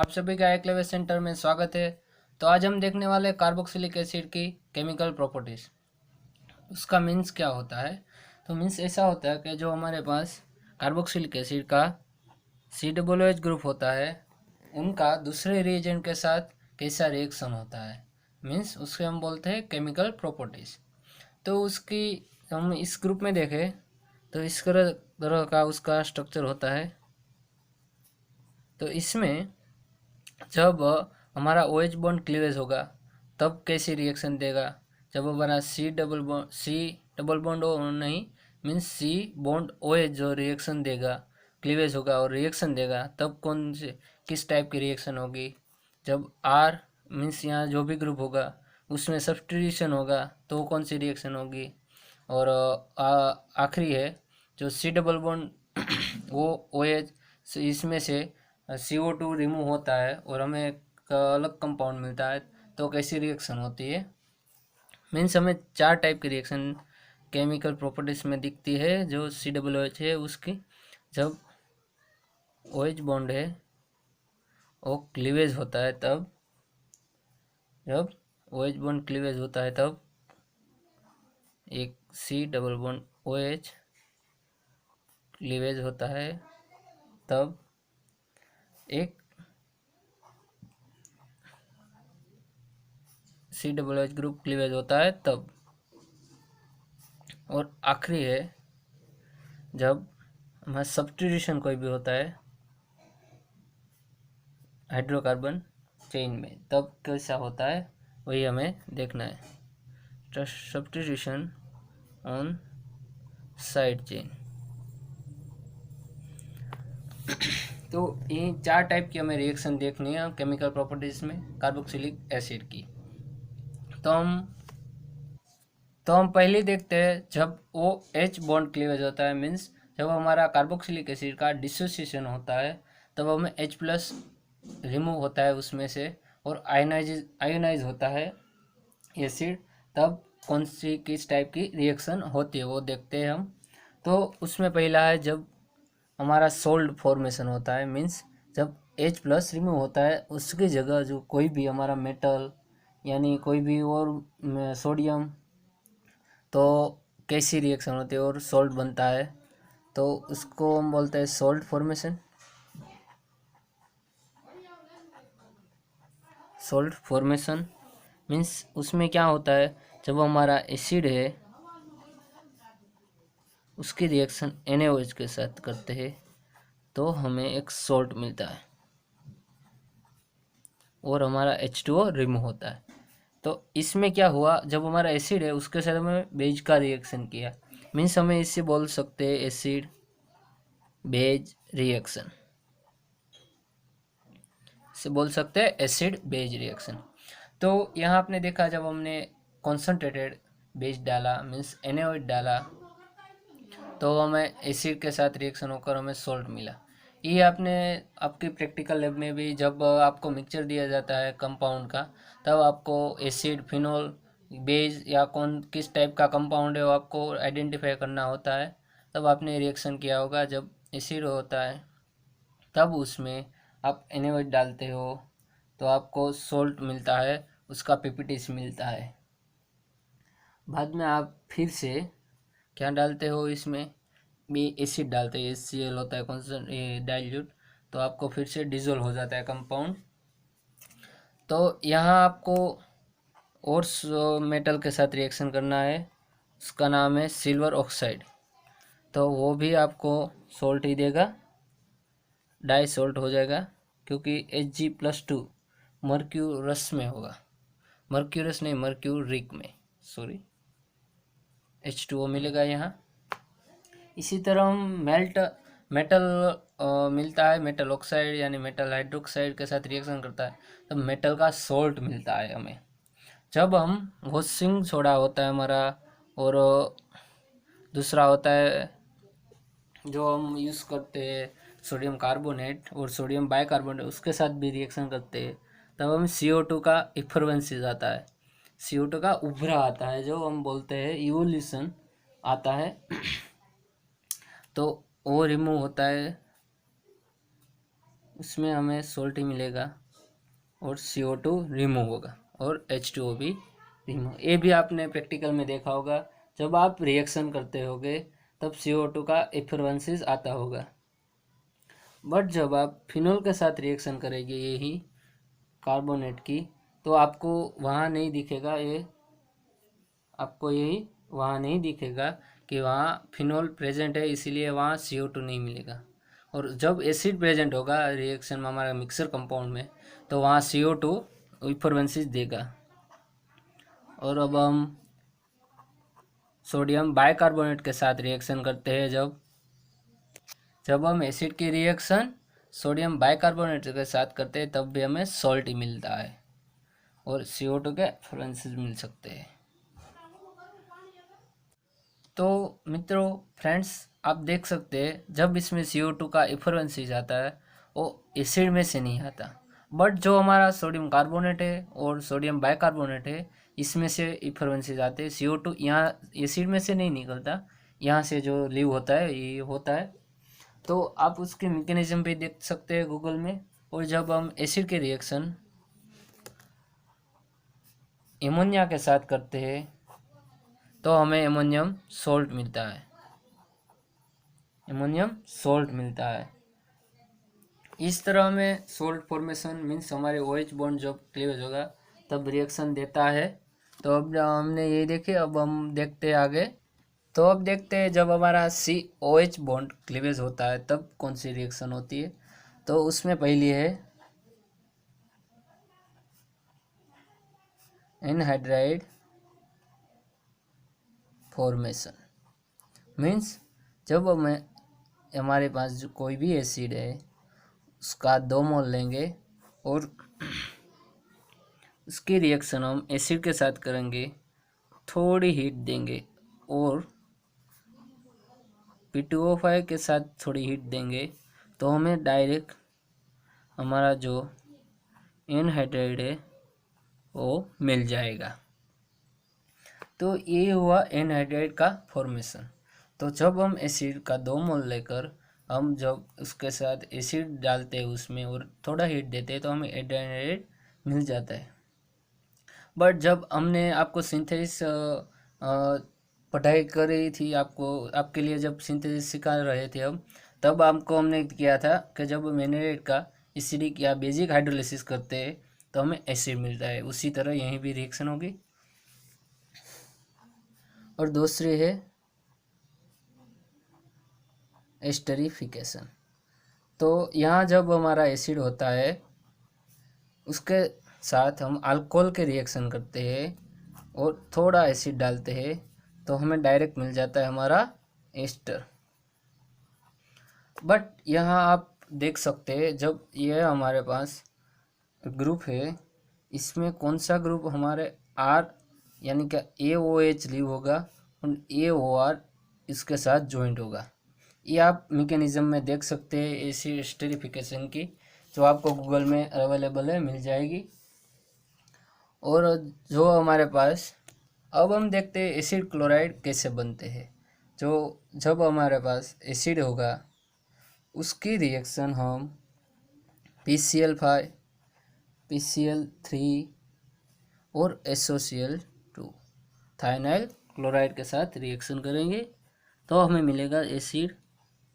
आप सभी का एक्लेवे सेंटर में स्वागत है। तो आज हम देखने वाले कार्बोक्सिलिक एसिड की केमिकल प्रॉपर्टीज। उसका मीन्स क्या होता है? तो मीन्स ऐसा होता है कि जो हमारे पास कार्बोक्सिलिक एसिड का COOH ग्रुप होता है, उनका दूसरे रिएजेंट के साथ कैसा रिएक्शन होता है, मीन्स उसके हम बोलते हैं केमिकल प्रॉपर्टीज। तो उसकी हम इस ग्रुप में देखें तो इस तरह का उसका स्ट्रक्चर होता है। तो इसमें जब हमारा OH बॉन्ड क्लीवेज होगा तब कैसी रिएक्शन देगा? जब हमारा सी डबल बॉन्ड हो नहीं, मीन्स सी बॉन्ड OH जो रिएक्शन देगा, क्लीवेज होगा और रिएक्शन देगा, तब कौन से किस टाइप की रिएक्शन होगी? जब आर मीन्स यहाँ जो भी ग्रुप होगा उसमें सब्स्टिट्यूशन होगा तो कौन सी रिएक्शन होगी? और आखिरी है जो C डबल बॉन्ड वो OH इसमें से CO2 रिमूव होता है और हमें एक अलग कंपाउंड मिलता है, तो कैसी रिएक्शन होती है? मीन्स हमें चार टाइप की रिएक्शन केमिकल प्रॉपर्टीज में दिखती है। जो COOH है उसकी जब OH बॉन्ड है वो क्लीवेज होता है, तब जब OH बॉन्ड क्लीवेज होता है तब एक C double bond OH cleavage होता है, तब एक COOH ग्रुप क्लीवेज होता है तब। और आखिरी है जब हमारा सब्स्टिट्यूशन कोई भी होता है हाइड्रोकार्बन चेन में, तब कैसा होता है वही हमें देखना है। Substitution on side chain. तो ये चार टाइप की हमें रिएक्शन देखनी है केमिकल प्रॉपर्टीज में कार्बोक्सिलिक एसिड की। तो हम पहले देखते हैं जब OH बॉन्ड क्लीवेज होता है, मीन्स जब हमारा कार्बोक्सिलिक एसिड का डिसोसिएशन होता है तब हमें H+ रिमूव होता है उसमें से और आयोनाइज होता है एसिड, तब कौन सी किस टाइप की रिएक्शन होती है वो देखते हैं हम। तो उसमें पहला है जब हमारा सोल्ट फॉर्मेशन होता है, मीन्स जब H+ रिमूव होता है उसकी जगह जो कोई भी हमारा मेटल यानी कोई भी और सोडियम, तो कैसी रिएक्शन होती है और सोल्ट बनता है, तो उसको हम बोलते हैं salt formation. Salt formation means उसमें क्या होता है, जब हमारा एसिड है उसकी रिएक्शन NaOH के साथ करते हैं तो हमें एक सोल्ट मिलता है और हमारा H2O रिमूव होता है। तो इसमें क्या हुआ, जब हमारा एसिड है उसके साथ हमें बेज का रिएक्शन किया, मीन्स हमें इससे बोल सकते हैं एसिड बेज रिएक्शन, से बोल सकते हैं एसिड बेज रिएक्शन। तो यहाँ आपने देखा जब हमने कॉन्सनट्रेटेड बेस डाला मीन्स NaOH डाला तो हमें एसिड के साथ रिएक्शन होकर हमें सोल्ट मिला। ये आपने आपकी प्रैक्टिकल लैब में भी जब आपको मिक्सचर दिया जाता है कंपाउंड का, तब आपको एसिड फिनोल बेस या कौन किस टाइप का कंपाउंड है वो आपको आइडेंटिफाई करना होता है। तब आपने रिएक्शन किया होगा, जब एसिड होता है तब उसमें आप NaOH डालते हो तो आपको सोल्ट मिलता है, उसका PPTs मिलता है। बाद में आप फिर से क्या डालते हो, इसमें भी एसिड डालते हैं, HCl होता है कॉन्सेंट डाइल्यूट, तो आपको फिर से डिजोल्व हो जाता है कंपाउंड। तो यहाँ आपको और मेटल के साथ रिएक्शन करना है, उसका नाम है सिल्वर ऑक्साइड, तो वो भी आपको सोल्ट ही देगा, डाई सोल्ट हो जाएगा, क्योंकि Hg+2 मर्क्यूरस में होगा, मर्क्यूरस नहीं मर्क्यूरिक में, सॉरी, H2O मिलेगा यहाँ। इसी तरह हम मेटल मिलता है, मेटल ऑक्साइड यानी मेटल हाइड्रोक्साइड के साथ रिएक्शन करता है तो मेटल का सोल्ट मिलता है हमें। जब हम वॉशिंग सोडा होता है हमारा, और दूसरा होता है जो हम यूज़ करते हैं सोडियम कार्बोनेट और सोडियम बाइकार्बोनेट, उसके साथ भी रिएक्शन करते हैं, तब हम CO2 का इफरवेंसेस आता है, CO2 का उभरा आता है, जो हम बोलते हैं इवोल्यूशन आता है। तो वो रिमूव होता है उसमें हमें सोल्ट ही मिलेगा और CO2 रिमूव होगा और H2O भी रिमूव। ये भी आपने प्रैक्टिकल में देखा होगा, जब आप रिएक्शन करते होगे तब CO2 का इफरवेंसेस आता होगा, बट जब आप फिनोल के साथ रिएक्शन करेंगे यही कार्बोनेट की, तो आपको वहाँ नहीं दिखेगा ये, आपको यही वहाँ नहीं दिखेगा कि वहाँ फिनोल प्रेजेंट है, इसीलिए वहाँ CO2 नहीं मिलेगा। और जब एसिड प्रेजेंट होगा रिएक्शन में हमारा मिक्सर कंपाउंड में, तो वहाँ CO2 इफरवेंसेस देगा। और अब हम सोडियम बाइकार्बोनेट के साथ रिएक्शन करते हैं, जब हम एसिड की रिएक्शन सोडियम बाइकार्बोनेट के साथ करते हैं तब भी हमें सॉल्ट ही मिलता है और CO2 के इफरवेंसेस मिल सकते हैं। तो मित्रों, फ्रेंड्स, आप देख सकते हैं जब इसमें CO2 का इफरवेंसेस आता है वो एसिड में से नहीं आता, बट जो हमारा सोडियम कार्बोनेट है और सोडियम बाइकार्बोनेट है इसमें से इफरवेंसेस आते हैं। CO2 यहाँ एसिड में से नहीं निकलता, यहाँ से जो लीव होता है ये होता है। तो आप उसके मैकेनिज्म भी देख सकते हैं गूगल में। और जब हम एसिड के रिएक्शन एमोनिया के साथ करते हैं तो हमें एमोनियम सोल्ट मिलता है, एमोनियम सोल्ट मिलता है। इस तरह हमें सोल्ट फॉर्मेशन मीन्स हमारे OH बॉन्ड जब क्लीवेज होगा तब रिएक्शन देता है। तो अब हमने यही देखे, अब हम देखते हैं आगे। तो अब देखते हैं जब हमारा COH बॉन्ड क्लीवेज होता है तब कौन सी रिएक्शन होती है। तो उसमें पहली है एनहाइड्राइड फॉर्मेशन। मीन्स जब हमारे पास जो कोई भी एसिड है उसका 2 मोल लेंगे और उसकी रिएक्शन हम एसिड के साथ करेंगे, थोड़ी हीट देंगे और P2O5 के साथ थोड़ी हीट देंगे, तो हमें डायरेक्ट हमारा जो एनहाइड्राइड है वो मिल जाएगा। तो ये हुआ एनहाइड्राइड का फॉर्मेशन। तो जब हम एसिड का 2 मोल लेकर हम जब उसके साथ एसिड डालते हैं उसमें और थोड़ा हीट देते हैं तो हमें एनहाइड्राइड मिल जाता है। बट जब हमने आपको सिंथेसिस पढ़ाई करी थी, आपके लिए जब सिंथेसिस सिखा रहे थे हम, तब हमने किया था कि जब हम एनहाइड्राइड का एसिडिक या बेसिक हाइड्रोलिसिस करते हैं तो हमें एसिड मिलता है। उसी तरह यहीं भी रिएक्शन होगी। और दूसरी है एस्टरिफिकेशन। तो यहाँ जब हमारा एसिड होता है उसके साथ हम अल्कोहल के रिएक्शन करते हैं और थोड़ा एसिड डालते हैं तो हमें डायरेक्ट मिल जाता है हमारा एस्टर। बट यहाँ आप देख सकते हैं जब ये हमारे पास ग्रुप है इसमें कौन सा ग्रुप हमारे R यानी कि AOH लीव होगा और AOR इसके साथ जॉइंट होगा। ये आप मैकेनिज्म में देख सकते हैं एसिड एस्टरिफिकेशन की, जो आपको गूगल में अवेलेबल है, मिल जाएगी। और जो हमारे पास अब हम देखते हैं एसिड क्लोराइड कैसे बनते हैं। जो जब हमारे पास एसिड होगा उसकी रिएक्शन हम PCl5 PCl3 और SOCl2 थाइनाइल क्लोराइड के साथ रिएक्शन करेंगे तो हमें मिलेगा एसिड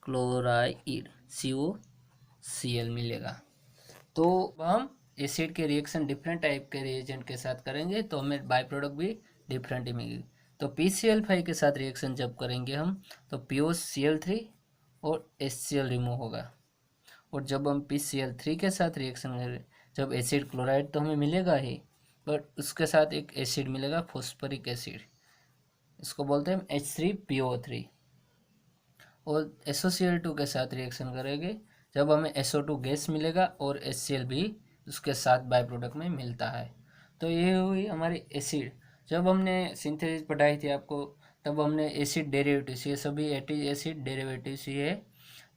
क्लोराइड COCl मिलेगा। तो हम एसिड के रिएक्शन डिफरेंट टाइप के रिएजेंट के साथ करेंगे तो हमें बाई प्रोडक्ट भी डिफरेंट ही मिलेगी। तो PCl5 के साथ रिएक्शन जब करेंगे हम तो POCl3 और HCl रिमूव होगा। और जब हम PCl3 के साथ रिएक्शन करें जब एसिड क्लोराइड तो हमें मिलेगा ही, बट उसके साथ एक एसिड मिलेगा फॉस्फोरिक एसिड, इसको बोलते हैं H3PO3। और SOCl2 के साथ रिएक्शन करेंगे जब हमें SO2 गैस मिलेगा और HCl भी उसके साथ बाय प्रोडक्ट में मिलता है। तो ये हुई हमारी एसिड। जब हमने सिंथेसिस पढ़ाई थी आपको तब हमने एसिड डेरिवेटिव्स, ये सभी एसिड डेरिवेटिव्स ही है।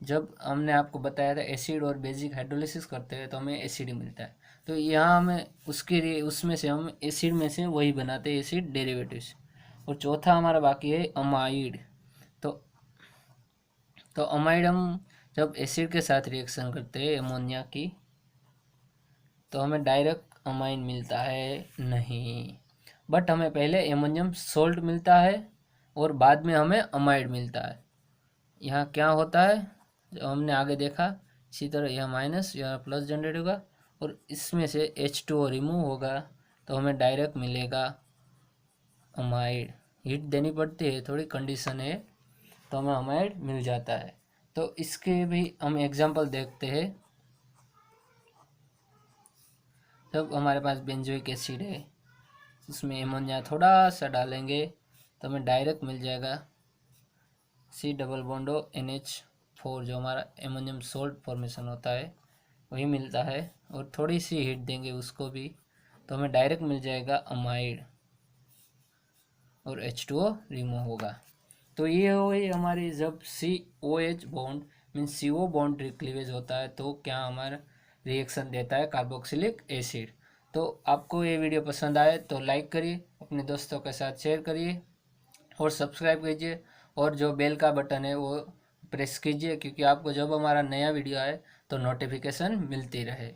जब हमने आपको बताया था एसिड और बेसिक हाइड्रोलिसिस करते हैं तो हमें एसिड मिलता है। तो यहाँ हमें उसमें से हम एसिड में से वही बनाते हैं एसिड डेरिवेटिव्स। और चौथा हमारा बाकी है अमाइड। तो अमाइड हम जब एसिड के साथ रिएक्शन करते हैं अमोनिया की, तो हमें डायरेक्ट अमाइन मिलता है नहीं, बट हमें पहले एमोनियम सोल्ट मिलता है और बाद में हमें अमाइड मिलता है। यहाँ क्या होता है जो हमने आगे देखा, इसी तरह यह माइनस यह प्लस जनरेट होगा और इसमें से H2O रिमूव होगा, तो हमें डायरेक्ट मिलेगा अमाइड। हीट देनी पड़ती है, थोड़ी कंडीशन है, तो हमें अमाइड मिल जाता है। तो इसके भी हम एग्जांपल देखते हैं। जब हमारे पास बेंजोइक एसिड है, उसमें एमोनिया थोड़ा सा डालेंगे तो हमें डायरेक्ट मिल जाएगा C डबल बॉन्ड NH4, जो हमारा एमोनियम सोल्ट फॉर्मेशन होता है वही मिलता है। और थोड़ी सी हीट देंगे उसको भी, तो हमें डायरेक्ट मिल जाएगा अमाइड और H2O रिमूव होगा। तो ये हो गई हमारी, जब COH bond means CO bond cleavage होता है तो क्या हमारा रिएक्शन देता है कार्बोक्सिलिक एसिड। तो आपको ये वीडियो पसंद आए तो लाइक करिए, अपने दोस्तों के साथ शेयर करिए और सब्सक्राइब कीजिए, और जो बेल का बटन है वो प्रेस कीजिए, क्योंकि आपको जब हमारा नया वीडियो आए तो नोटिफिकेशन मिलती रहे।